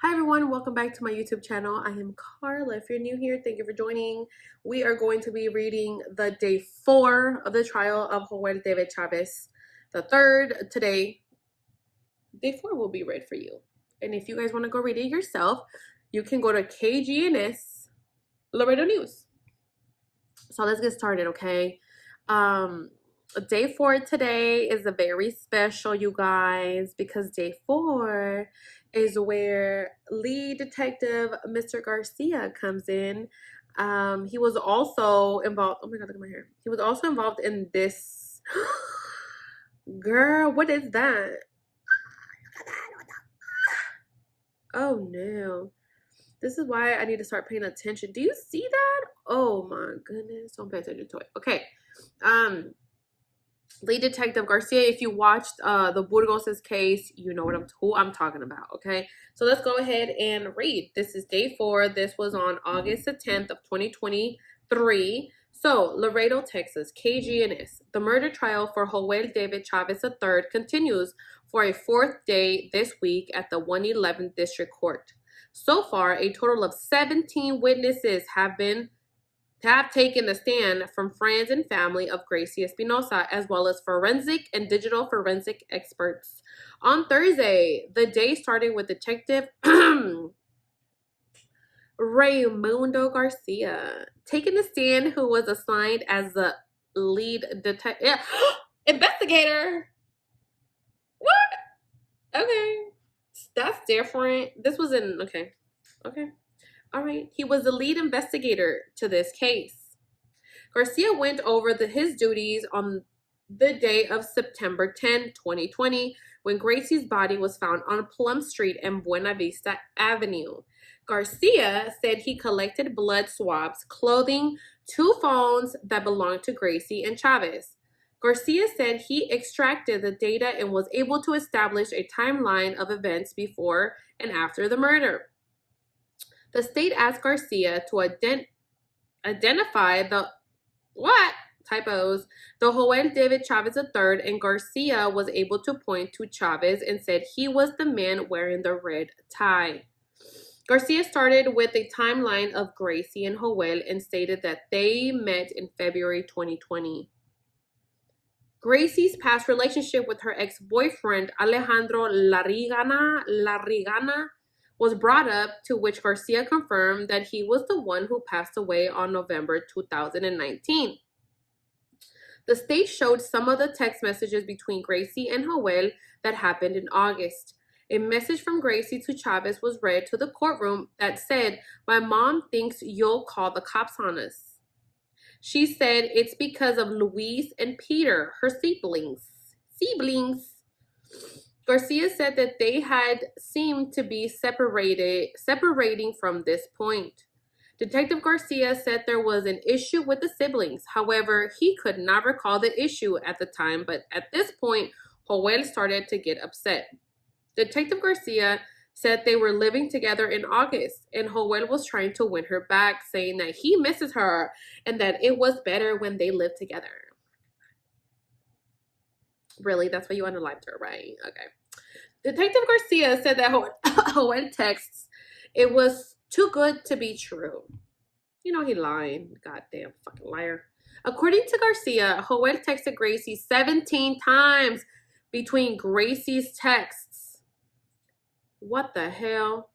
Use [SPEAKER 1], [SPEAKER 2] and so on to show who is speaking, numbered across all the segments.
[SPEAKER 1] Hi everyone, welcome back to my YouTube channel. I am Carla. If you're new here, thank you for joining. We are going to be reading the day 4 of the trial of Joel David Chavez III. Today, day 4 will be read for you. And if you guys want to go read it yourself, you can go to KGNS Laredo News. So let's get started, okay? Day 4 today is a very special, you guys, because day 4 is where lead detective Mr. Garcia comes in. He was also involved. Oh my god, look at my hair. He was also involved in this. Girl, what is that? Oh no. This is why I need to start paying attention. Do you see that? Oh my goodness. Don't pay attention to it. Okay. Lead detective Garcia, if you watched the Burgos' case, you know who I'm talking about, okay? So let's go ahead and read. This is day 4. This was on August the 10th of 2023. So, Laredo, Texas, KGNS. The murder trial for Joel David Chavez III continues for a 4th day this week at the 111th District Court. So far, a total of 17 witnesses have taken the stand from friends and family of Garcia Espinosa, as well as forensic and digital forensic experts. On Thursday, the day started with Detective Raimundo Garcia taking the stand, who was assigned as the lead detective investigator. What? Okay, that's different. This was in okay. All right. He was the lead investigator to this case. Garcia went over his duties on the day of September 10, 2020, when Gracie's body was found on Plum Street and Buena Vista Avenue. Garcia said he collected blood swabs, clothing, 2 phones that belonged to Gracie and Chavez. Garcia said he extracted the data and was able to establish a timeline of events before and after the murder. The state asked Garcia to identify the typos. The Joel David Chavez III, and Garcia was able to point to Chavez and said he was the man wearing the red tie. Garcia started with a timeline of Gracie and Joel and stated that they met in February 2020. Gracie's past relationship with her ex-boyfriend Alejandro Larrigana was brought up, to which Garcia confirmed that he was the one who passed away on November 2019. The state showed some of the text messages between Gracie and Joel that happened in August. A message from Gracie to Chavez was read to the courtroom that said, "My mom thinks you'll call the cops on us. She said it's because of Luis and Peter, her siblings. Garcia said that they had seemed to be separating from this point. Detective Garcia said there was an issue with the siblings. However, he could not recall the issue at the time, but at this point, Joel started to get upset. Detective Garcia said they were living together in August, and Joel was trying to win her back, saying that he misses her and that it was better when they lived together. Really? That's why you unalived her, right? Okay. Detective Garcia said that Joel texts, "It was too good to be true." You know he lying. Goddamn fucking liar. According to Garcia, Joel texted Gracie 17 times between Gracie's texts. What the hell?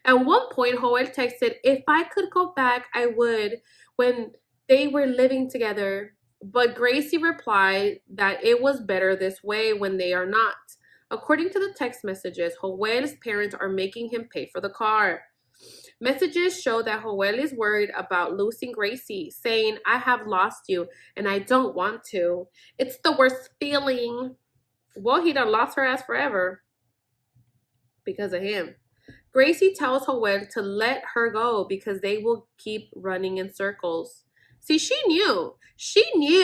[SPEAKER 1] At one point, Joel texted, "If I could go back, I would," when they were living together. But Gracie replied that it was better this way when they are not. According to the text messages, Joel's parents are making him pay for the car. Messages show that Joel is worried about losing Gracie, saying, "I have lost you and I don't want to. It's the worst feeling." Well, he done lost her ass forever because of him. Gracie tells Joel to let her go because they will keep running in circles. See, she knew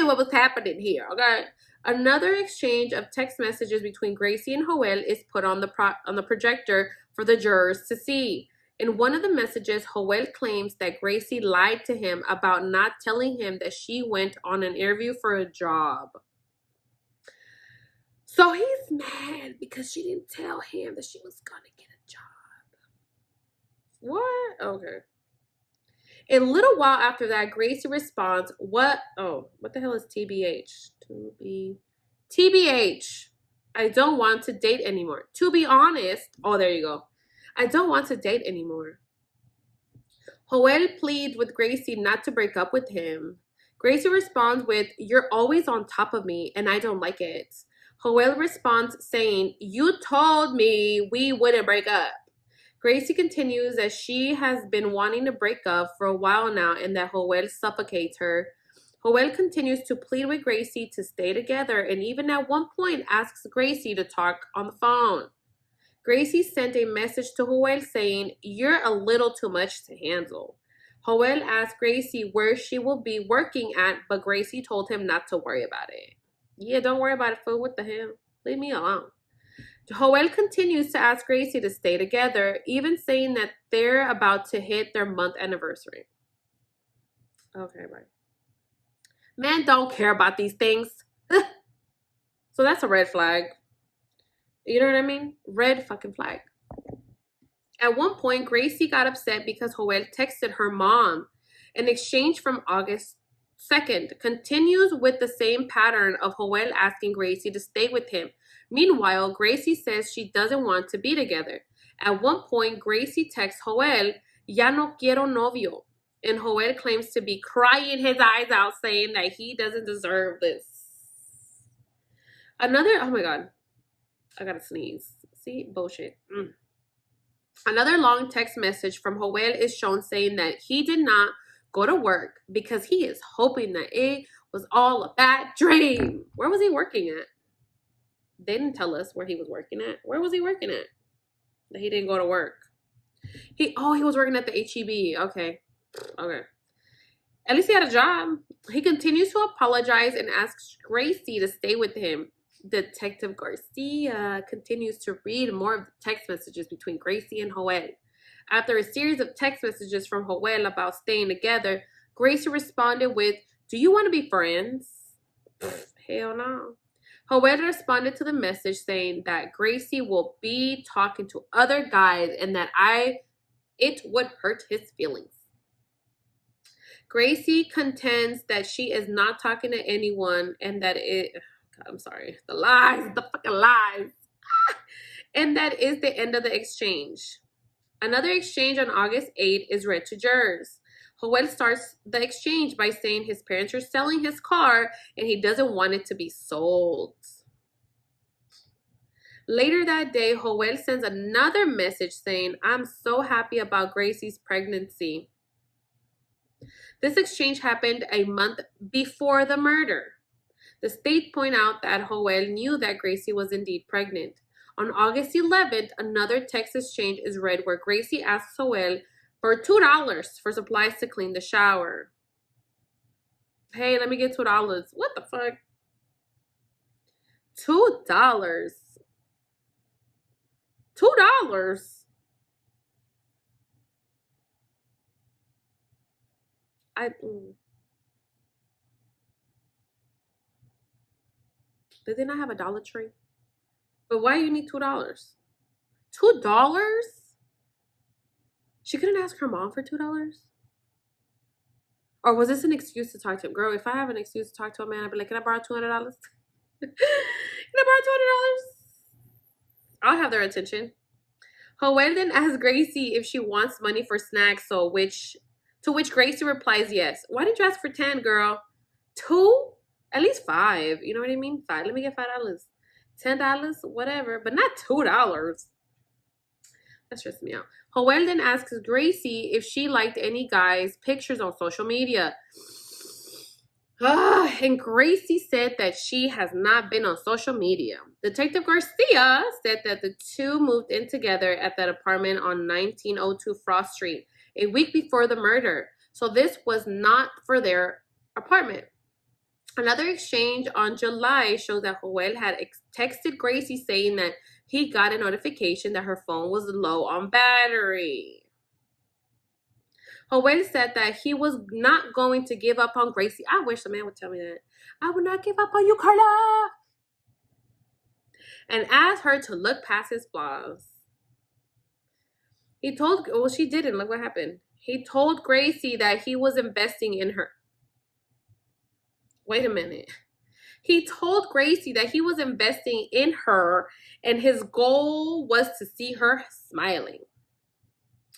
[SPEAKER 1] what was happening here, okay? Another exchange of text messages between Gracie and Joel is put on the projector for the jurors to see. In one of the messages, Joel claims that Gracie lied to him about not telling him that she went on an interview for a job. So he's mad because she didn't tell him that she was gonna get a job. What? Okay. A little while after that, Gracie responds, what? Oh, what the hell is TBH? TBH. I don't want to date anymore. To be honest. Oh, there you go. I don't want to date anymore. Joel pleads with Gracie not to break up with him. Gracie responds with, you're always on top of me and I don't like it. Joel responds saying, you told me we wouldn't break up. Gracie continues that she has been wanting to break up for a while now and that Joel suffocates her. Joel continues to plead with Gracie to stay together and even at one point asks Gracie to talk on the phone. Gracie sent a message to Joel saying, you're a little too much to handle. Joel asked Gracie where she will be working at, but Gracie told him not to worry about it. Yeah, don't worry about it, fool. What the hell? Leave me alone. Joel continues to ask Gracie to stay together, even saying that they're about to hit their month anniversary. Okay, bye. Men don't care about these things. So that's a red flag. You know what I mean? Red fucking flag. At one point, Gracie got upset because Joel texted her mom. An exchange from August 2nd continues with the same pattern of Joel asking Gracie to stay with him. Meanwhile, Gracie says she doesn't want to be together. At one point, Gracie texts Joel, ya no quiero novio. And Joel claims to be crying his eyes out, saying that he doesn't deserve this. Oh my God. I gotta sneeze. See? Bullshit. Another long text message from Joel is shown saying that he did not go to work because he is hoping that it was all a bad dream. Where was he working at? They didn't tell us where he was working at. Where was he working at? That he didn't go to work. He was working at the HEB. Okay. At least he had a job. He continues to apologize and asks Gracie to stay with him. Detective Garcia continues to read more of the text messages between Gracie and Joel. After a series of text messages from Joel about staying together, Gracie responded with, do you want to be friends? Hell no. Joel responded to the message saying that Gracie will be talking to other guys and that it would hurt his feelings. Gracie contends that she is not talking to anyone and that I'm sorry, the fucking lies. And that is the end of the exchange. Another exchange on August 8th is read to jurors. Joel starts the exchange by saying his parents are selling his car and he doesn't want it to be sold. Later that day, Joel sends another message saying, I'm so happy about Gracie's pregnancy. This exchange happened a month before the murder. The state point out that Joel knew that Gracie was indeed pregnant. On August 11th, another text exchange is read where Gracie asks Joel for $2 for supplies to clean the shower. Hey, let me get $2. What the fuck? $2. $2. Did they not have a Dollar Tree? But why you need $2? $2? She couldn't ask her mom for $2? Or was this an excuse to talk to him? Girl, if I have an excuse to talk to a man, I'd be like, can I borrow $200? Can I borrow $200? I'll have their attention. Joel then asks Gracie if she wants money for snacks, to which Gracie replies yes. Why didn't you ask for 10, girl? 2? At least 5. You know what I mean? 5. Let me get $5. $10, whatever, but not $2. That stressed me out. Joel then asks Gracie if she liked any guys' pictures on social media. And Gracie said that she has not been on social media. Detective Garcia said that the two moved in together at that apartment on 1902 Frost Street a week before the murder. So this was not for their apartment. Another exchange on July shows that Joel had texted Gracie saying that he got a notification that her phone was low on battery. Joel said that he was not going to give up on Gracie. I wish the man would tell me that. I would not give up on you, Carla. And asked her to look past his flaws. He told, well, she didn't. Look what happened. He told Gracie that he was investing in her. Wait a minute. He told Gracie that he was investing in her and his goal was to see her smiling.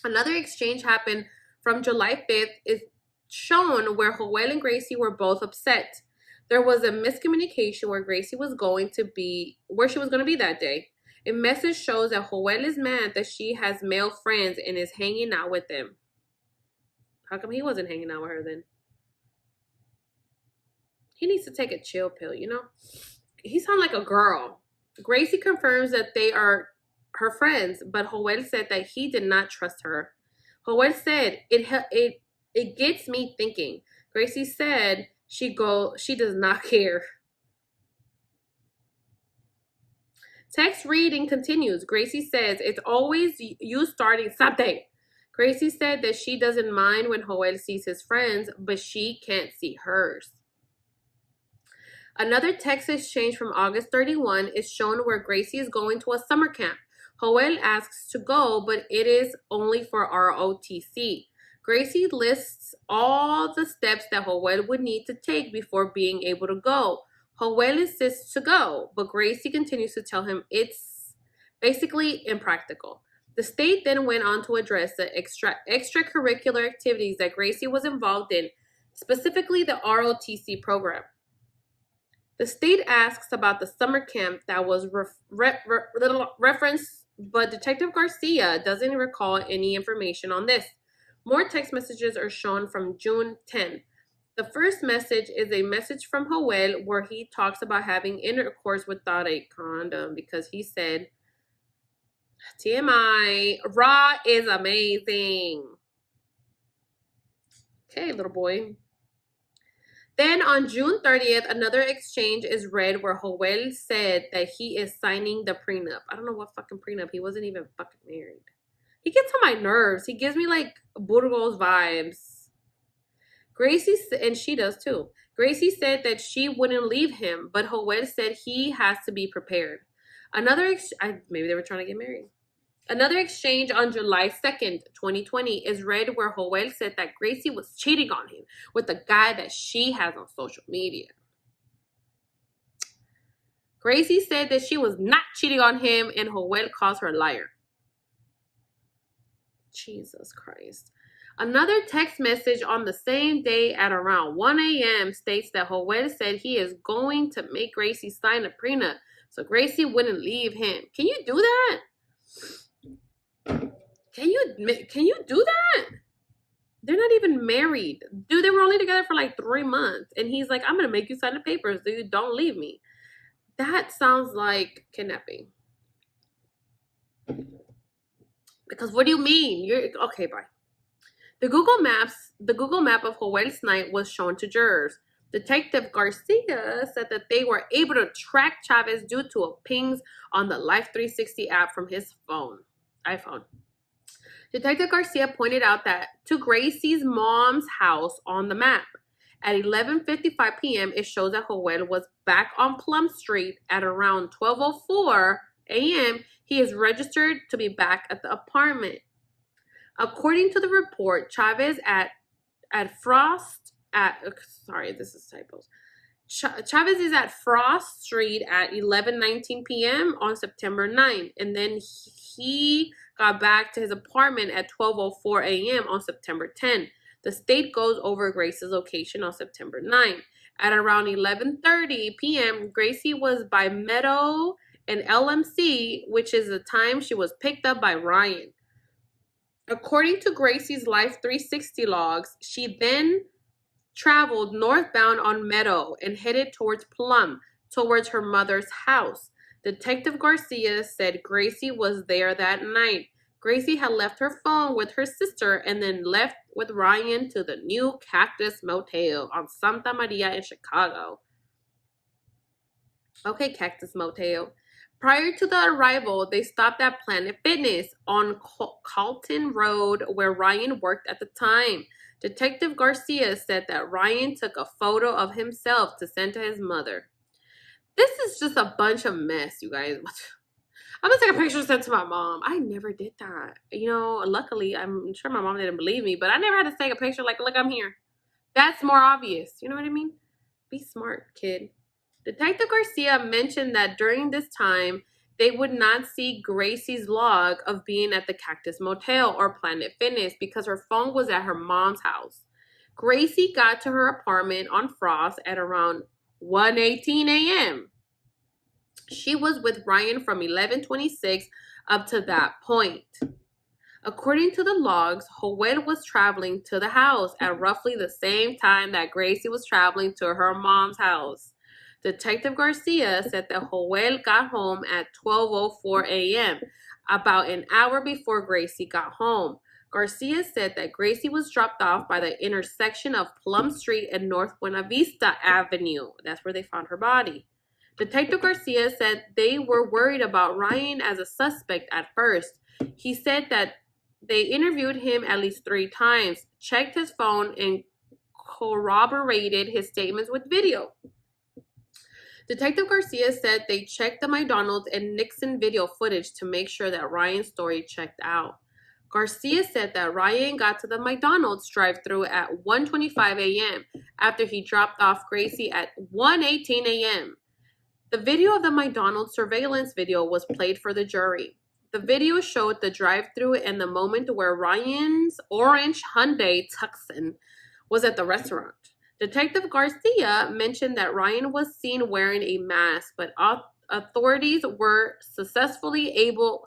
[SPEAKER 1] Another exchange happened from July 5th is shown where Joel and Gracie were both upset. There was a miscommunication where Gracie was going to be, where she was going to be that day. A message shows that Joel is mad that she has male friends and is hanging out with them. How come he wasn't hanging out with her then? He needs to take a chill pill, you know? He sounds like a girl. Gracie confirms that they are her friends, but Joel said that he did not trust her. Joel said, it gets me thinking. Gracie said she does not care. Text reading continues. Gracie says, it's always you starting something. Gracie said that she doesn't mind when Joel sees his friends, but she can't see hers. Another text exchange from August 31 is shown where Gracie is going to a summer camp. Joel asks to go, but it is only for ROTC. Gracie lists all the steps that Joel would need to take before being able to go. Joel insists to go, but Gracie continues to tell him it's basically impractical. The state then went on to address the extracurricular activities that Gracie was involved in, specifically the ROTC program. The state asks about the summer camp that was referenced, but Detective Garcia doesn't recall any information on this. More text messages are shown from June 10. The first message is a message from Joel where he talks about having intercourse without a condom because he said, TMI, raw is amazing. Okay, little boy. Then on June 30th, another exchange is read where Joel said that he is signing the prenup. I don't know what fucking prenup. He wasn't even fucking married. He gets on my nerves. He gives me like Burgos vibes. Gracie, and she does too. Gracie said that she wouldn't leave him, but Joel said he has to be prepared. Maybe they were trying to get married. Another exchange on July 2nd, 2020 is read where Joel said that Gracie was cheating on him with the guy that she has on social media. Gracie said that she was not cheating on him and Joel calls her a liar. Jesus Christ. Another text message on the same day at around 1 a.m. states that Joel said he is going to make Gracie sign a prenup so Gracie wouldn't leave him. Can you do that? Can you do that? They're not even married. Dude, they were only together for like 3 months. And he's like, I'm going to make you sign the papers, dude. Don't leave me. That sounds like kidnapping. Because what do you mean? Okay, bye. The Google map of Joel's night was shown to jurors. Detective Garcia said that they were able to track Chavez due to pings on the Life 360 app from his iPhone. Detective Garcia pointed out that to Gracie's mom's house on the map. At 11:55 p.m., it shows that Joel was back on Plum Street at around 12:04 a.m. He is registered to be back at the apartment. According to the report, Chavez Chavez is at Frost Street at 11:19 p.m. on September 9th, and then he got back to his apartment at 12:04 a.m. on September 10th. The state goes over Grace's location on September 9th. At around 11:30 p.m., Gracie was by Meadow and LMC, which is the time she was picked up by Ryan. According to Gracie's Life 360 logs, she then traveled northbound on Meadow and headed towards Plum, towards her mother's house. Detective Garcia said Gracie was there that night. Gracie had left her phone with her sister and then left with Ryan to the new Cactus Motel on Santa Maria in Chicago. Okay, Cactus Motel. Prior to the arrival, they stopped at Planet Fitness on Carlton Road, where Ryan worked at the time. Detective Garcia said that Ryan took a photo of himself to send to his mother. This is just a bunch of mess, you guys. I'm gonna take a picture and send it to my mom. I never did that. You know, luckily, I'm sure my mom didn't believe me, but I never had to take a picture like, look, I'm here. That's more obvious. You know what I mean? Be smart, kid. Detective Garcia mentioned that during this time, they would not see Gracie's log of being at the Cactus Motel or Planet Fitness because her phone was at her mom's house. Gracie got to her apartment on Frost at around 1:18 a.m. She was with Ryan from 11:26 up to that point. According to the logs, Joel was traveling to the house at roughly the same time that Gracie was traveling to her mom's house. Detective Garcia said that Joel got home at 12:04 a.m., about an hour before Gracie got home. Garcia said that Gracie was dropped off by the intersection of Plum Street and North Buena Vista Avenue. That's where they found her body. Detective Garcia said they were worried about Ryan as a suspect at first. He said that they interviewed him at least 3 times, checked his phone, and corroborated his statements with video. Detective Garcia said they checked the McDonald's and Nixon video footage to make sure that Ryan's story checked out. Garcia said that Ryan got to the McDonald's drive-thru at 1:25 a.m. after he dropped off Gracie at 1:18 a.m. The video of the McDonald's surveillance video was played for the jury. The video showed the drive-thru and the moment where Ryan's orange Hyundai Tucson was at the restaurant. Detective Garcia mentioned that Ryan was seen wearing a mask, but authorities were successfully able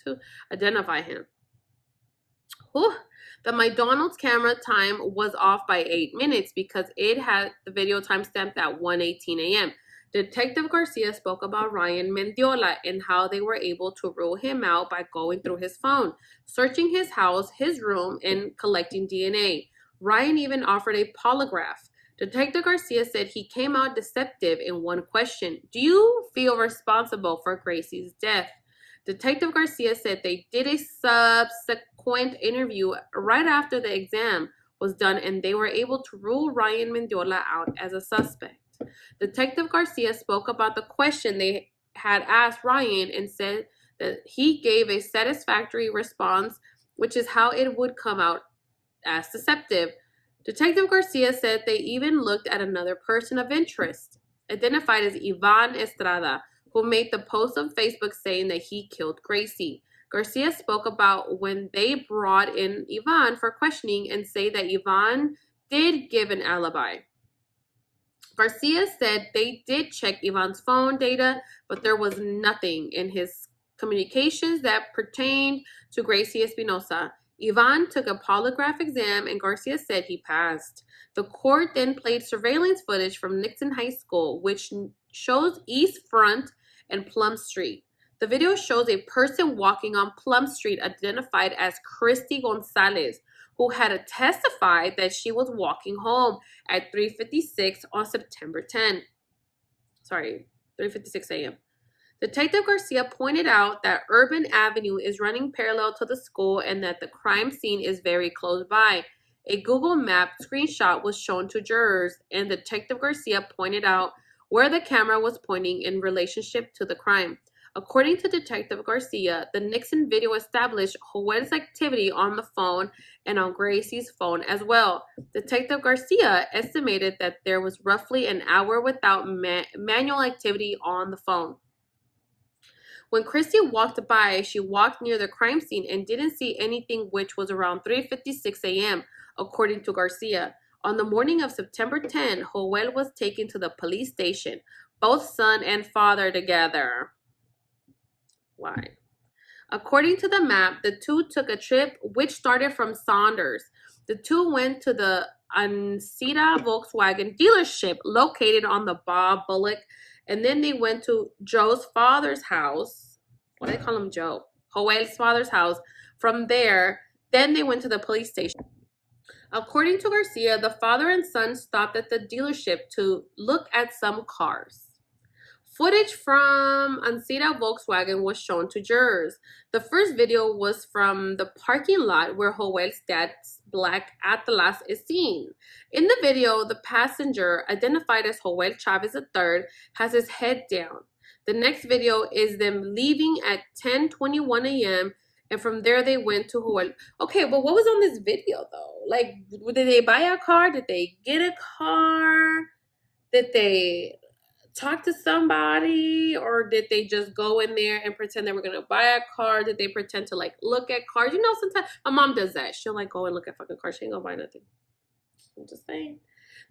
[SPEAKER 1] to identify him. Whew. The McDonald's camera time was off by 8 minutes because it had the video time stamped at 1:18 a.m. Detective Garcia spoke about Ryan Mendiola and how they were able to rule him out by going through his phone, searching his house, his room, and collecting DNA. Ryan even offered a polygraph. Detective Garcia said he came out deceptive in one question. Do you feel responsible for Gracie's death? Detective Garcia said they did a subsequent interview right after the exam was done and they were able to rule Ryan Mendiola out as a suspect. Detective Garcia spoke about the question they had asked Ryan and said that he gave a satisfactory response, which is how it would come out as deceptive. Detective Garcia said they even looked at another person of interest, identified as Ivan Estrada, who made the post on Facebook saying that he killed Gracie. Garcia spoke about when they brought in Ivan for questioning and say that Ivan did give an alibi. Garcia said they did check Ivan's phone data, but there was nothing in his communications that pertained to Gracie Espinosa. Ivan took a polygraph exam and Garcia said he passed. The court then played surveillance footage from Nixon High School, which shows East Front and Plum Street. The video shows a person walking on Plum Street identified as Christy Gonzalez, who had testified that she was walking home at 3:56 on September 10. 3:56 a.m. Detective Garcia pointed out that Urban Avenue is running parallel to the school and that the crime scene is very close by. A Google Map screenshot was shown to jurors, and Detective Garcia pointed out where the camera was pointing in relationship to the crime. According to Detective Garcia, the Nixon video established Joel's activity on the phone and on Gracie's phone as well. Detective Garcia estimated that there was roughly an hour without manual activity on the phone. When Christy walked by, she walked near the crime scene and didn't see anything, which was around 3:56 a.m., according to Garcia. On the morning of September 10, Joel was taken to the police station, both son and father together. Why? According to the map, the two took a trip which started from Saunders. The two went to the ᴍᴏ dealership located on the Bob Bullock, and then they went to Joe's father's house. What do they call him, Joe? Joel's father's house. From there, then they went to the police station. According to Garcia, the father and son stopped at the dealership to look at some cars. Footage from ᴍᴏ was shown to jurors. The first video was from the parking lot where Joel's dad's black Atlas is seen. In the video, the passenger, identified as Joel Chavez III, has his head down. The next video is them leaving at 10:21 a.m. and from there they went to Hawaii. Okay, but what was on this video though? Like, did they buy a car? Did they get a car? Did they talk to somebody, or did they just go in there and pretend they were gonna buy a car? Did they pretend to like look at cars? You know, sometimes my mom does that. She'll like go and look at fucking cars. She ain't gonna buy nothing. I'm just saying.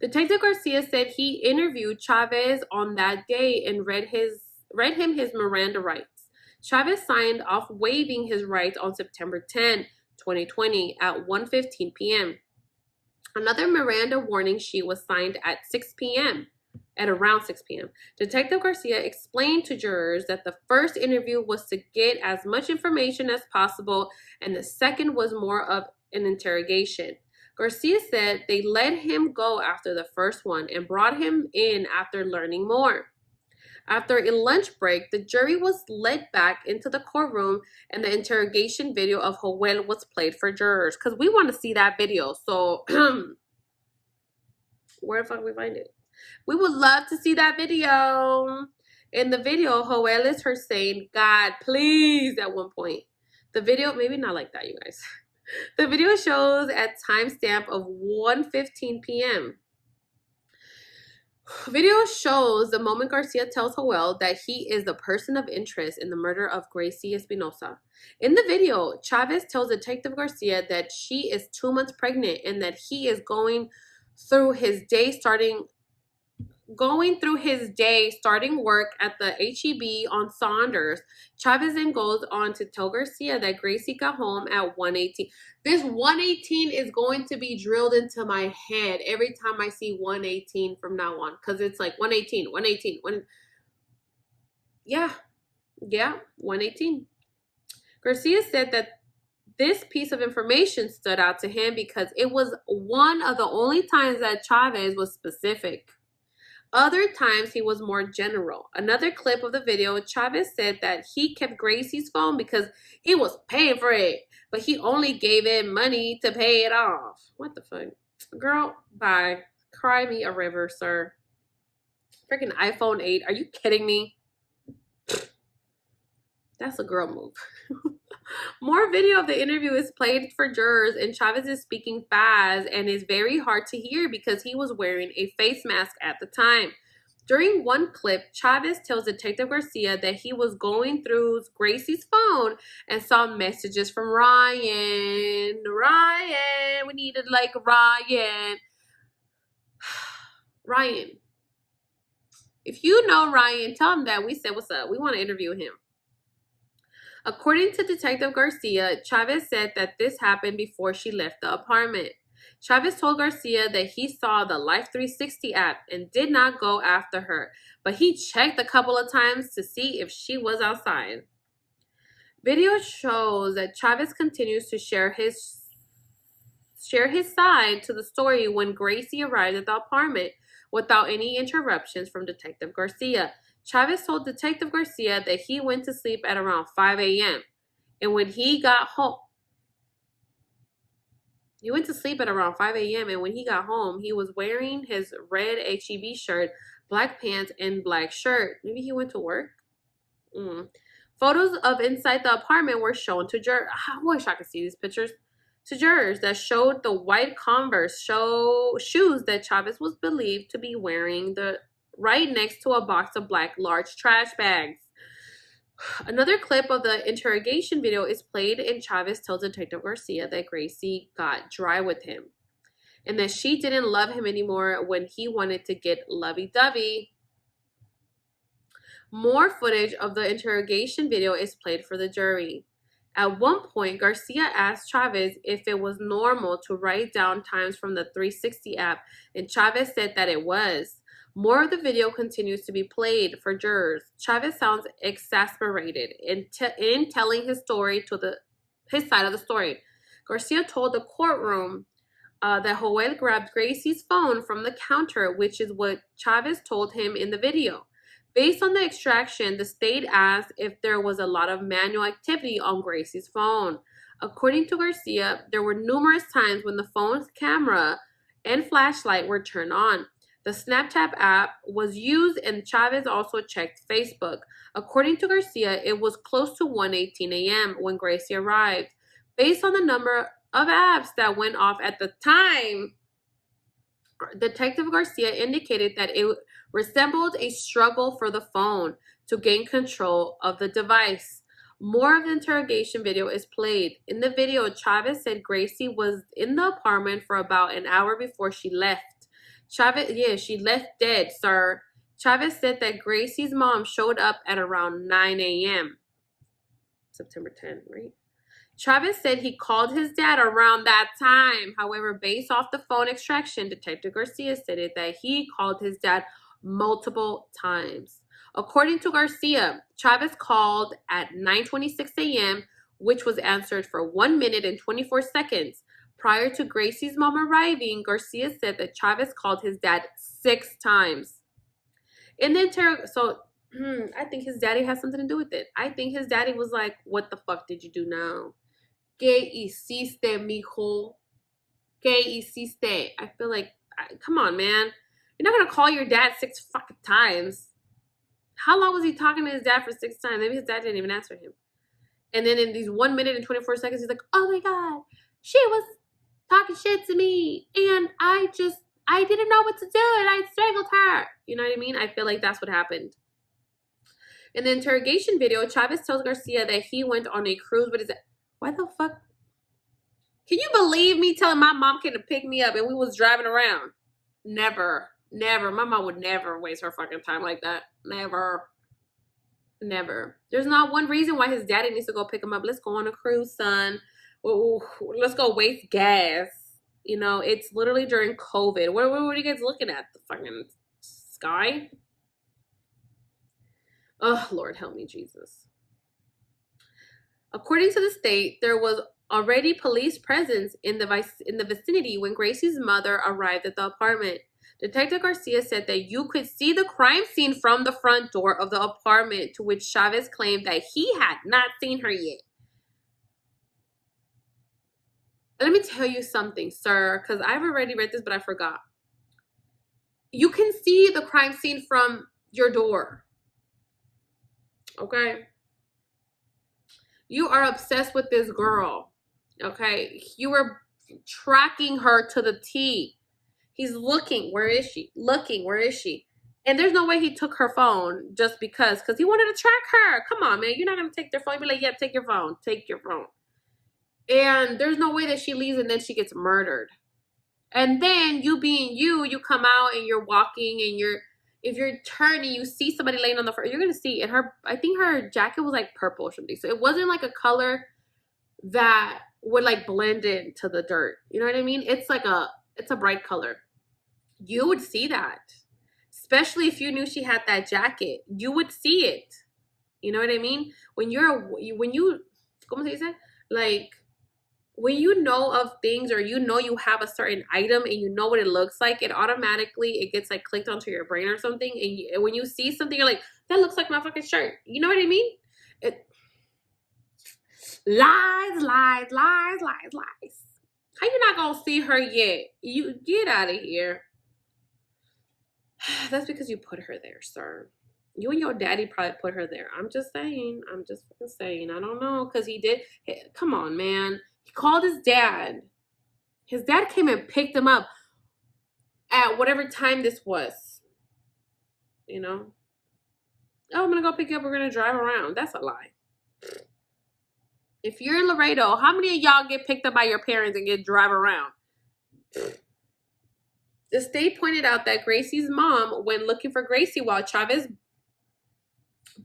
[SPEAKER 1] Detective Garcia said he interviewed Chavez on that day and read him his Miranda rights. Chavez signed off waiving his rights on September 10, 2020 at 1:15 p.m. Another Miranda warning sheet was signed at 6 p.m. At around 6 p.m. Detective Garcia explained to jurors that the first interview was to get as much information as possible and the second was more of an interrogation. Garcia said they let him go after the first one and brought him in after learning more. After a lunch break, the jury was led back into the courtroom and the interrogation video of Joel was played for jurors because we want to see that video. So where the fuck we find it? We would love to see that video. In the video, Joel is her saying, God, please, at one point. The video, maybe not like that, you guys. The video shows at timestamp of 1:15 p.m. Video shows the moment Garcia tells Joel that he is the person of interest in the murder of Gracie Espinosa. In the video, Chavez tells Detective Garcia that she is 2 months pregnant and that he is going through his day starting work at the HEB on Saunders. Chavez then goes on to tell Garcia that Gracie got home at 1:18. This 1:18 is going to be drilled into my head every time I see 1:18 from now on, because it's like 1:18, 1:18. Yeah, 1:18. Garcia said that this piece of information stood out to him because it was one of the only times that Chavez was specific. Other times, he was more general. Another clip of the video, Chavez said that he kept Gracie's phone because he was paying for it, but he only gave him money to pay it off. What the fuck? Girl, bye. Cry me a river, sir. Freaking iPhone 8. Are you kidding me? That's a girl move. More video of the interview is played for jurors, and Chavez is speaking fast and is very hard to hear because he was wearing a face mask at the time. During one clip, Chavez tells Detective Garcia that he was going through Gracie's phone and saw messages from Ryan. Ryan, we needed like Ryan. Ryan. If you know Ryan, tell him that we said what's up. We want to interview him. According to Detective Garcia, Chavez said that this happened before she left the apartment. Chavez told Garcia that he saw the Life 360 app and did not go after her, but he checked a couple of times to see if she was outside. Video shows that Chavez continues to share his side to the story when Gracie arrived at the apartment without any interruptions from Detective Garcia. Chavez told Detective Garcia that he went to sleep at around 5 a.m. And when he got home, he went to sleep at around 5 a.m. And when he got home, he was wearing his red HEB shirt, black pants, and black shirt. Maybe he went to work? Photos of inside the apartment were shown to jurors. I wish I could see these pictures. To jurors that showed the white Converse shoes that Chavez was believed to be wearing right next to a box of black large trash bags. Another clip of the interrogation video is played, and Chavez tells Detective Garcia that Gracie got dry with him and that she didn't love him anymore when he wanted to get lovey-dovey. More footage of the interrogation video is played for the jury. At one point, Garcia asked Chavez if it was normal to write down times from the 360 app, and Chavez said that it was. More of the video continues to be played for jurors. Chavez sounds exasperated in telling his story his side of the story. Garcia told the courtroom that Joel grabbed Gracie's phone from the counter, which is what Chavez told him in the video. Based on the extraction, the state asked if there was a lot of manual activity on Gracie's phone. According to Garcia, there were numerous times when the phone's camera and flashlight were turned on. The Snapchat app was used, and Chavez also checked Facebook. According to Garcia, it was close to 1:18 a.m. when Gracie arrived. Based on the number of apps that went off at the time, Detective Garcia indicated that it resembled a struggle for the phone to gain control of the device. More of the interrogation video is played. In the video, Chavez said Gracie was in the apartment for about an hour before she left. She left dead, sir. Chavez said that Gracie's mom showed up at around 9 a.m. September 10, right? Chavez said he called his dad around that time. However, based off the phone extraction, Detective Garcia stated that he called his dad multiple times. According to Garcia, Chavez called at 9:26 a.m., which was answered for 1 minute and 24 seconds. Prior to Gracie's mom arriving, Garcia said that Chavez called his dad 6 times. In the I think his daddy has something to do with it. I think his daddy was like, what the fuck did you do now? ¿Qué hiciste, mijo? ¿Qué hiciste? I feel like, come on, man. You're not going to call your dad 6 fucking times. How long was he talking to his dad for 6 times? Maybe his dad didn't even answer him. And then in these 1 minute and 24 seconds, he's like, oh my God, she was talking shit to me. And I didn't know what to do. And I strangled her. You know what I mean? I feel like that's what happened. In the interrogation video, Chavez tells Garcia that he went on a cruise, but why the fuck? Can you believe me telling my mom came to pick me up and we was driving around? Never. Never. My mom would never waste her fucking time like that. Never. Never. There's not one reason why his daddy needs to go pick him up. Let's go on a cruise, son. Ooh, let's go waste gas. You know, it's literally during COVID. What are you guys looking at? The fucking sky? Oh, Lord, help me, Jesus. According to the state, there was already police presence in the vicinity when Gracie's mother arrived at the apartment. Detective Garcia said that you could see the crime scene from the front door of the apartment, to which Chavez claimed that he had not seen her yet. Let me tell you something, sir, because I've already read this, but I forgot. You can see the crime scene from your door. Okay? You are obsessed with this girl. Okay? You were tracking her to the T. He's looking. Where is she? Looking. Where is she? And there's no way he took her phone just because he wanted to track her. Come on, man. You're not going to take their phone. You'd be like, yeah, take your phone. Take your phone. And there's no way that she leaves and then she gets murdered. And then you being you come out and you're walking and if you're turning, you see somebody laying on the floor, you're going to see. And I think her jacket was like purple or something. So it wasn't like a color that would like blend into the dirt. You know what I mean? It's a bright color. You would see that. Especially if you knew she had that jacket. You would see it. You know what I mean? When you, ¿cómo se dice? Like, when you know of things or you know you have a certain item and you know what it looks like, it gets like clicked onto your brain or something. And when you see something, you're like, that looks like my fucking shirt. You know what I mean? Lies. How you not gonna see her yet? You get out of here. That's because you put her there, sir. You and your daddy probably put her there. I'm just saying. I'm just fucking saying. I don't know. Because he did. Hey, come on, man. He called his dad. His dad came and picked him up at whatever time this was. You know? Oh, I'm going to go pick you up. We're going to drive around. That's a lie. If you're in Laredo, how many of y'all get picked up by your parents and get drive around? The state pointed out that Gracie's mom went looking for Gracie while Chavez.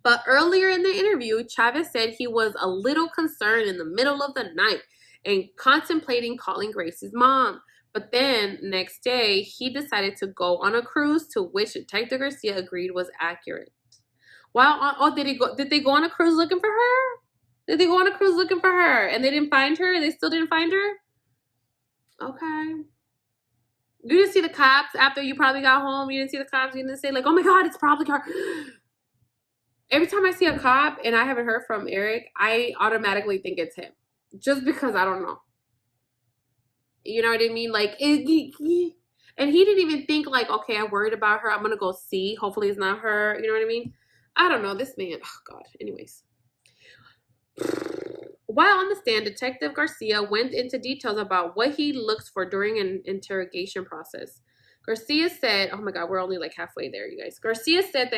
[SPEAKER 1] But earlier in the interview, Chavez said he was a little concerned in the middle of the night and contemplating calling Gracie's mom. But then, next day, he decided to go on a cruise, to which Detective Garcia agreed was accurate. Wow, did they go on a cruise looking for her? Did they go on a cruise looking for her and they didn't find her? They still didn't find her? Okay. You didn't see the cops after you probably got home? You didn't see the cops? You didn't say like, oh my God, it's probably her. Every time I see a cop and I haven't heard from Eric, I automatically think it's him. Just because I don't know. You know what I mean? Like, And he didn't even think like, okay, I worried about her. I'm going to go see. Hopefully it's not her. You know what I mean? I don't know. This man. Oh, God. Anyways. While on the stand, Detective Garcia went into details about what he looks for during an interrogation process. Garcia said, oh my God, we're only like halfway there, you guys. Garcia said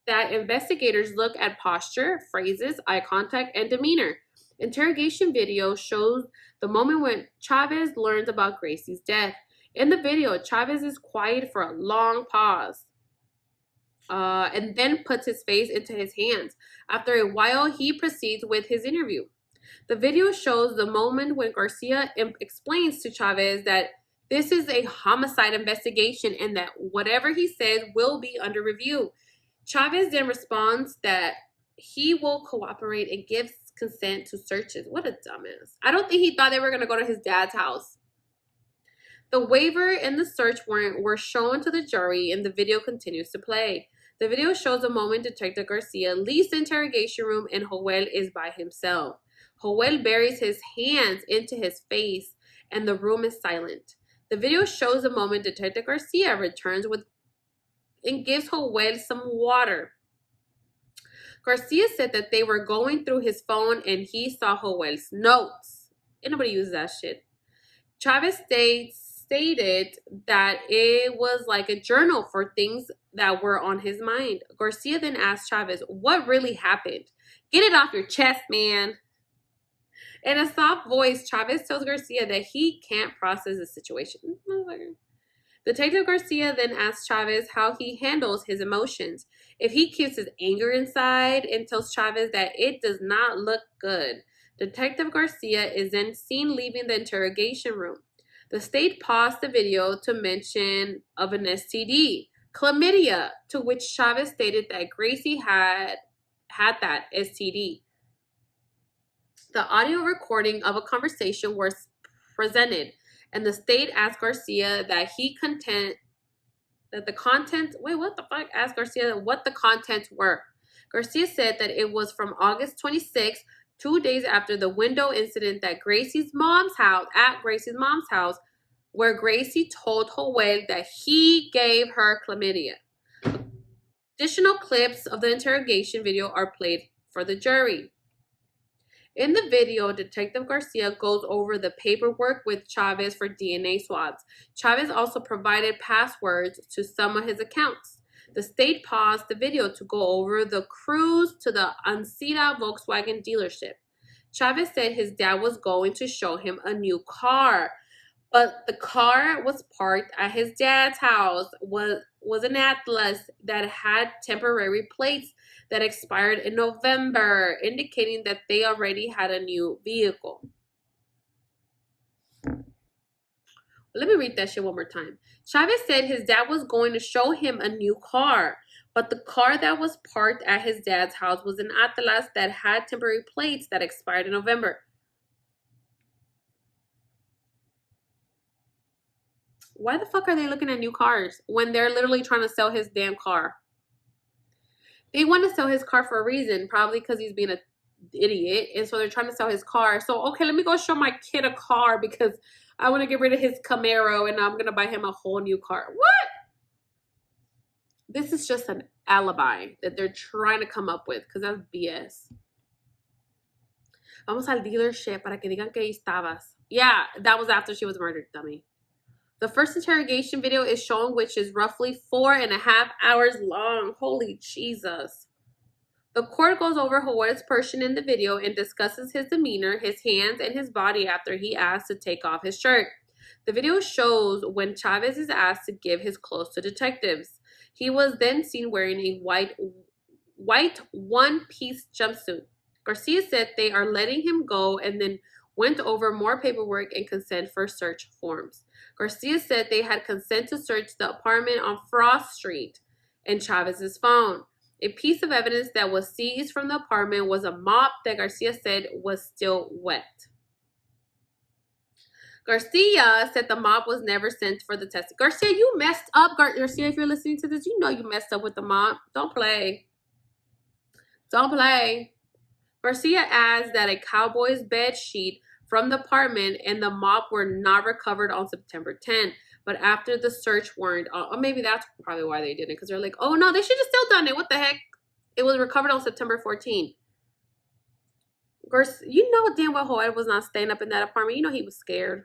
[SPEAKER 1] that investigators look at posture, phrases, eye contact, and demeanor. Interrogation video shows the moment when Chavez learns about Gracie's death. In the video, Chavez is quiet for a long pause. And then puts his face into his hands. After a while, he proceeds with his interview. The video shows the moment when Garcia explains to Chavez that this is a homicide investigation and that whatever he says will be under review. Chavez then responds that he will cooperate and gives consent to searches. What a dumbass. I don't think he thought they were going to go to his dad's house. The waiver and the search warrant were shown to the jury and the video continues to play. The video shows the moment Detective Garcia leaves the interrogation room and Joel is by himself. Joel buries his hands into his face and the room is silent. The video shows the moment Detective Garcia returns with and gives Joel some water. Garcia said that they were going through his phone and he saw Joel's notes. Ain't nobody uses that shit. Chavez stated that it was like a journal for things that were on his mind. Garcia then asked Chavez, what really happened? Get it off your chest, man. In a soft voice, Chavez tells Garcia that he can't process the situation. Detective Garcia then asks Chavez how he handles his emotions. If he keeps his anger inside and tells Chavez that it does not look good. Detective Garcia is then seen leaving the interrogation room. The state paused the video to mention of an STD, chlamydia, to which Chavez stated that Gracie had that STD. The audio recording of a conversation was presented, and the state asked Garcia asked Garcia what the contents were. Garcia said that it was from August 26th, 2 days after the window incident at Gracie's mom's house, where Gracie told Joel that he gave her chlamydia. Additional clips of the interrogation video are played for the jury. In the video, Detective Garcia goes over the paperwork with Chavez for DNA swabs. Chavez also provided passwords to some of his accounts. The state paused the video to go over the cruise to the 𝒍𝒊𝒄𝒌 dealership. Chavez said his dad was going to show him a new car, but the car was parked at his dad's house, was an Atlas that had temporary plates that expired in November, indicating that they already had a new vehicle. Let me read that shit one more time. Chavez said his dad was going to show him a new car, but the car that was parked at his dad's house was an Atlas that had temporary plates that expired in November. Why the fuck are they looking at new cars when they're literally trying to sell his damn car? They want to sell his car for a reason, probably because he's being an idiot, and so they're trying to sell his car. So, okay, let me go show my kid a car because I want to get rid of his Camaro and I'm going to buy him a whole new car. What? This is just an alibi that they're trying to come up with because that's BS. Vamos al dealership para que digan que ahí estabas. Yeah, that was after she was murdered, dummy. The first interrogation video is shown, which is roughly 4.5 hours long. Holy Jesus. The court goes over Joel's person in the video and discusses his demeanor, his hands, and his body after he asked to take off his shirt. The video shows when Chavez is asked to give his clothes to detectives. He was then seen wearing a white one-piece jumpsuit. Garcia said they are letting him go and then went over more paperwork and consent for search forms. Garcia said they had consent to search the apartment on Frost Street and Chavez's phone. A piece of evidence that was seized from the apartment was a mop that Garcia said was still wet. Garcia said the mop was never sent for the test. Garcia, you messed up. Garcia, if you're listening to this, you know you messed up with the mop. Don't play. Don't play. Garcia adds that a cowboy's bed sheet from the apartment and the mop were not recovered on September 10. But after the search warrant, or maybe that's probably why they did it, because they're like, oh no, they should have still done it. What the heck? It was recovered on September 14th. Garcia, you know damn well Joel was not staying up in that apartment. You know he was scared.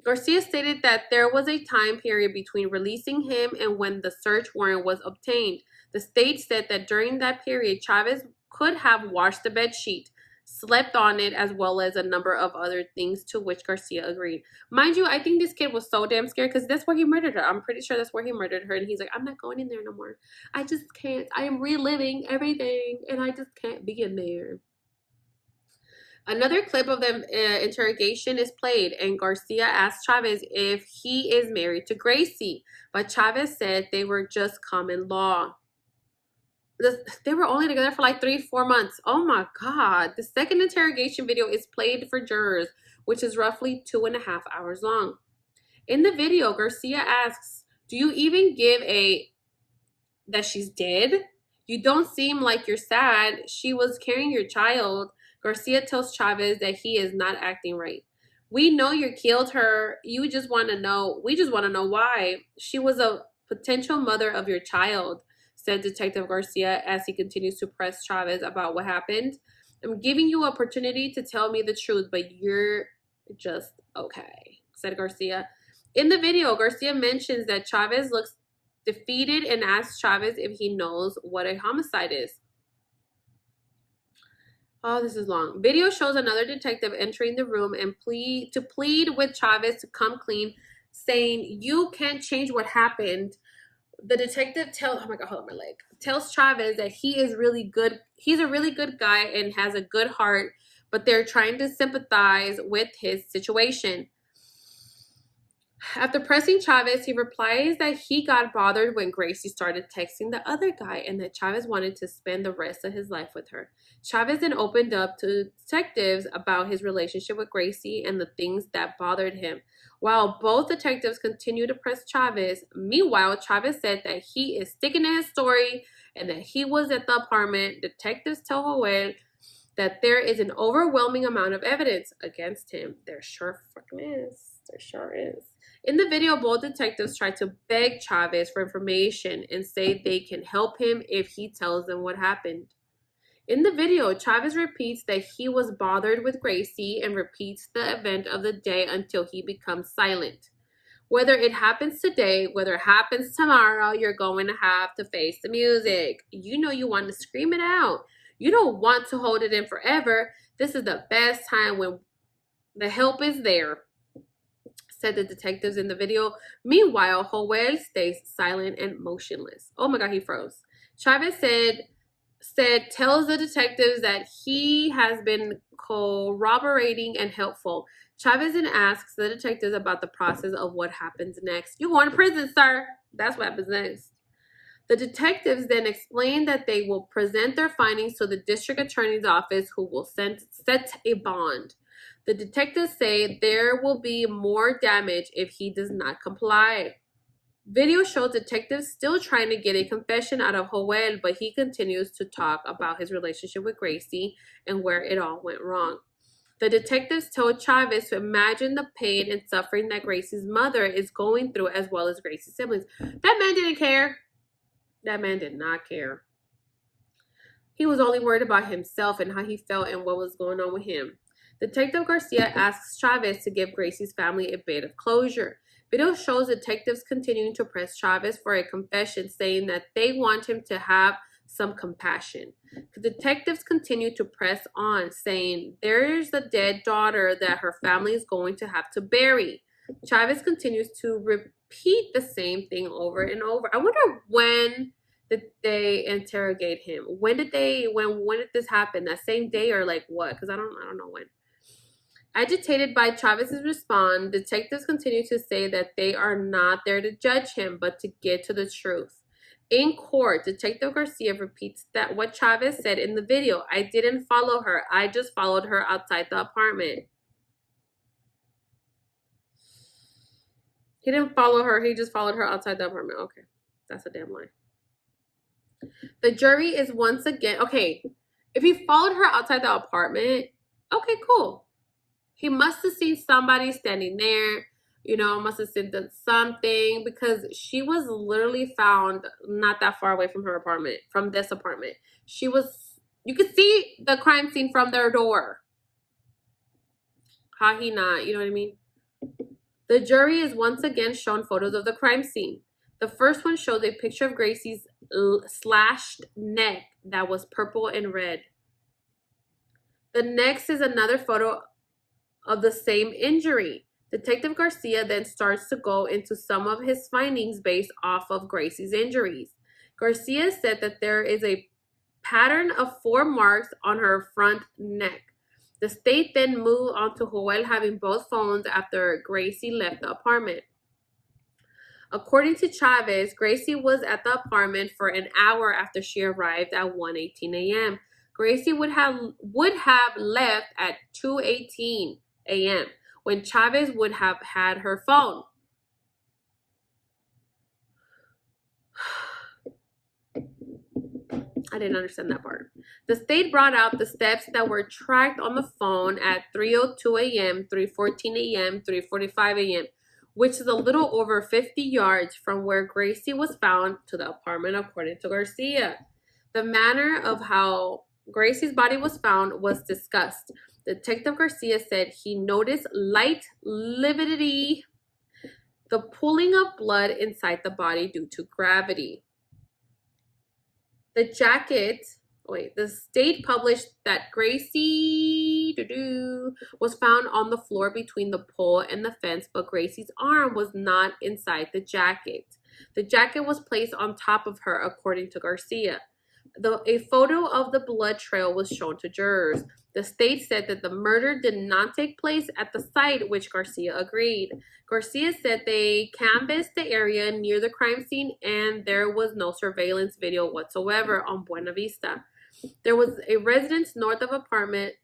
[SPEAKER 1] Garcia stated that there was a time period between releasing him and when the search warrant was obtained. The state said that during that period, Chavez could have washed the bed sheet, slept on it, as well as a number of other things, to which Garcia agreed. Mind you, I think this kid was so damn scared because that's where he murdered her. I'm pretty sure that's where he murdered her. And he's like, I'm not going in there no more. I just can't. I am reliving everything and I just can't be in there. Another clip of the interrogation is played, and Garcia asked Chavez if he is married to Gracie, but Chavez said they were just common law. They were only together for like 3-4 months. Oh my God. The second interrogation video is played for jurors, which is roughly 2.5 hours long. In the video, Garcia asks, do you even give that she's dead? You don't seem like you're sad. She was carrying your child. Garcia tells Chavez that he is not acting right. We know you killed her. We just want to know why. She was a potential mother of your child, said Detective Garcia as he continues to press Chavez about what happened. I'm giving you an opportunity to tell me the truth, but you're just okay, said Garcia. In the video, Garcia mentions that Chavez looks defeated and asks Chavez if he knows what a homicide is. Oh, this is long. Video shows another detective entering the room and plead with Chavez to come clean, saying, you can't change what happened. The detective tells Chavez that he is really good. He's a really good guy and has a good heart, but they're trying to sympathize with his situation. After pressing Chavez, he replies that he got bothered when Gracie started texting the other guy and that Chavez wanted to spend the rest of his life with her. Chavez then opened up to detectives about his relationship with Gracie and the things that bothered him. While both detectives continued to press Chavez, meanwhile, Chavez said that he is sticking to his story and that he was at the apartment. Detectives tell Joel that there is an overwhelming amount of evidence against him. There sure fucking is. There sure is. In the video, both detectives try to beg Chavez for information and say they can help him if he tells them what happened. In the video, Chavez repeats that he was bothered with Gracie and repeats the event of the day until he becomes silent. Whether it happens today, whether it happens tomorrow, you're going to have to face the music. You know you want to scream it out. You don't want to hold it in forever. This is the best time when the help is there, said the detectives in the video. Meanwhile, Joel stays silent and motionless. Oh my God, he froze. Chavez tells the detectives that he has been corroborating and helpful. Chavez then asks the detectives about the process of what happens next. You're going to prison, sir. That's what happens next. The detectives then explain that they will present their findings to the district attorney's office, who will set a bond. The detectives say there will be more damage if he does not comply. Video shows detectives still trying to get a confession out of Joel, but he continues to talk about his relationship with Gracie and where it all went wrong. The detectives told Chavez to imagine the pain and suffering that Gracie's mother is going through, as well as Gracie's siblings. That man didn't care. That man did not care. He was only worried about himself and how he felt and what was going on with him. Detective Garcia asks Chavez to give Gracie's family a bit of closure. Video shows detectives continuing to press Chavez for a confession, saying that they want him to have some compassion. The detectives continue to press on, saying there's a dead daughter that her family is going to have to bury. Chavez continues to repeat the same thing over and over. I wonder when did they interrogate him? When did this happen? That same day or like what? Because I don't know when. Agitated by Chavez's response, detectives continue to say that they are not there to judge him, but to get to the truth. In court, Detective Garcia repeats that what Chavez said in the video, I didn't follow her. I just followed her outside the apartment. He didn't follow her. He just followed her outside the apartment. Okay. That's a damn lie. The jury is once again, okay, if he followed her outside the apartment, okay, cool. He must have seen somebody standing there. You know, must have sent them something, because she was literally found not that far away from her apartment, from this apartment. You could see the crime scene from their door. How he not, you know what I mean? The jury is once again shown photos of the crime scene. The first one shows a picture of Gracie's slashed neck that was purple and red. The next is another photo of the same injury. Detective Garcia then starts to go into some of his findings based off of Gracie's injuries. Garcia said that there is a pattern of 4 marks on her front neck. The state then moved on to Joel having both phones after Gracie left the apartment. According to Chavez, Gracie was at the apartment for an hour after she arrived at 1:18 a.m. Gracie would have left at 2:18 a.m. when Chavez would have had her phone. I didn't understand that part. The state brought out the steps that were tracked on the phone at 3:02 a.m., 3:14 a.m., 3:45 a.m., which is a little over 50 yards from where Gracie was found to the apartment, according to Garcia. The manner of how Gracie's body was found was discussed. Detective Garcia said he noticed light lividity, the pooling of blood inside the body due to gravity. The state published that Gracie was found on the floor between the pole and the fence, but Gracie's arm was not inside the jacket. The jacket was placed on top of her, according to Garcia. A photo of the blood trail was shown to jurors. The state said that the murder did not take place at the site, which Garcia agreed. Garcia said they canvassed the area near the crime scene and there was no surveillance video whatsoever on Buena Vista. There was a residence north of the apartment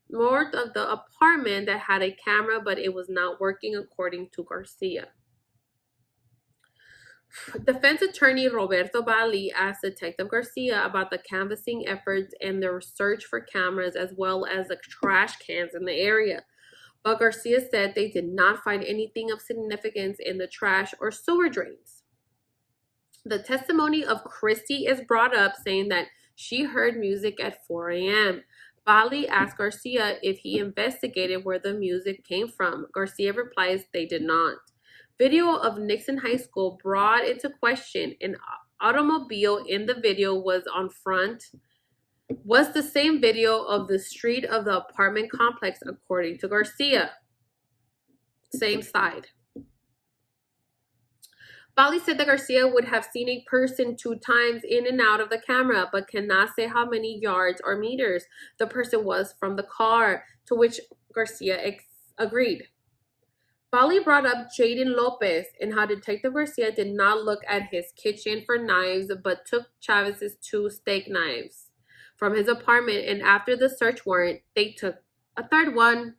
[SPEAKER 1] that had a camera, but it was not working, according to Garcia. Defense attorney Roberto Bali asked Detective Garcia about the canvassing efforts and their search for cameras as well as the trash cans in the area. But Garcia said they did not find anything of significance in the trash or sewer drains. The testimony of Christy is brought up, saying that she heard music at 4 a.m. Bali asked Garcia if he investigated where the music came from. Garcia replies they did not. Video of Nixon High School brought into question. An automobile in the video was the same video of the street of the apartment complex, according to Garcia. Same side. Bali said that Garcia would have seen a person 2 times in and out of the camera, but cannot say how many yards or meters the person was from the car, to which Garcia agreed. Bali brought up Jaden Lopez and how Detective Garcia did not look at his kitchen for knives, but took Chavez's 2 steak knives from his apartment, and after the search warrant, they took a 3rd one.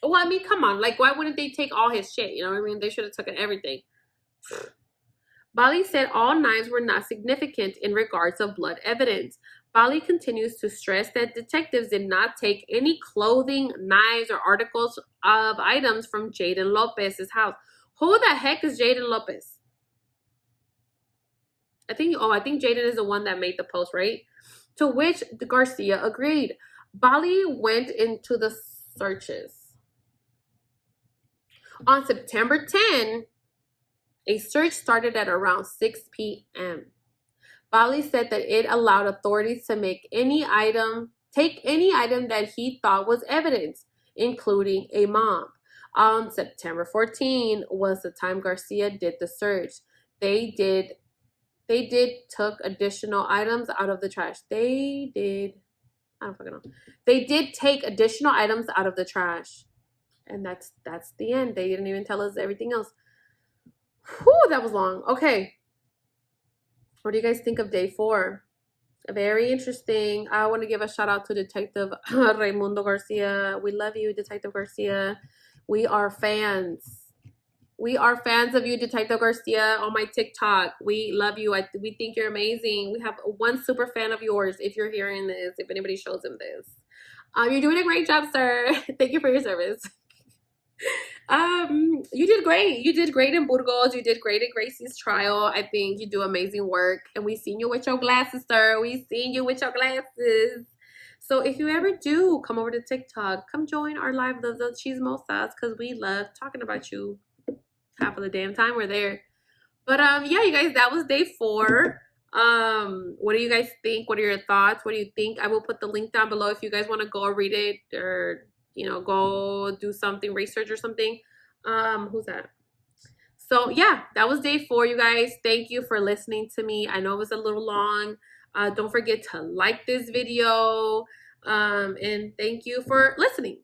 [SPEAKER 1] Well, I mean, come on. Like, why wouldn't they take all his shit? You know what I mean? They should have taken everything. Bali said all knives were not significant in regards of blood evidence. Bali continues to stress that detectives did not take any clothing, knives, or articles of items from Jaden Lopez's house. Who the heck is Jaden Lopez? I think Jaden is the one that made the post, right? To which Garcia agreed. Bali went into the searches. On September 10, a search started at around 6 p.m. Bali said that it allowed authorities to take any item that he thought was evidence, including a mop. On September 14 was the time Garcia did the search. They did took additional items out of the trash. I don't fucking know. They did take additional items out of the trash. And that's the end. They didn't even tell us everything else. Whew, that was long. Okay. What do you guys think of day 4? Very interesting. I want to give a shout out to Detective Raimundo Garcia. We love you, Detective Garcia. We are fans. We are fans of you, Detective Garcia, on my TikTok. We love you. We think you're amazing. We have one super fan of yours. If you're hearing this, if anybody shows him this, you're doing a great job, sir. Thank you for your service. You did great. You did great in Burgos. You did great at Gracie's trial. I think you do amazing work. And we seen you with your glasses, sir. We seen you with your glasses. So if you ever do come over to TikTok, come join our live Love Those Chismosas because we love talking about you half of the damn time we're there. But yeah, you guys, that was day 4. What do you guys think? What are your thoughts? What do you think? I will put the link down below if you guys want to go read it or, you know, go do something, research or something. Who's that? So yeah, that was day 4, you guys. Thank you for listening to me. I know it was a little long. Don't forget to like this video. And thank you for listening.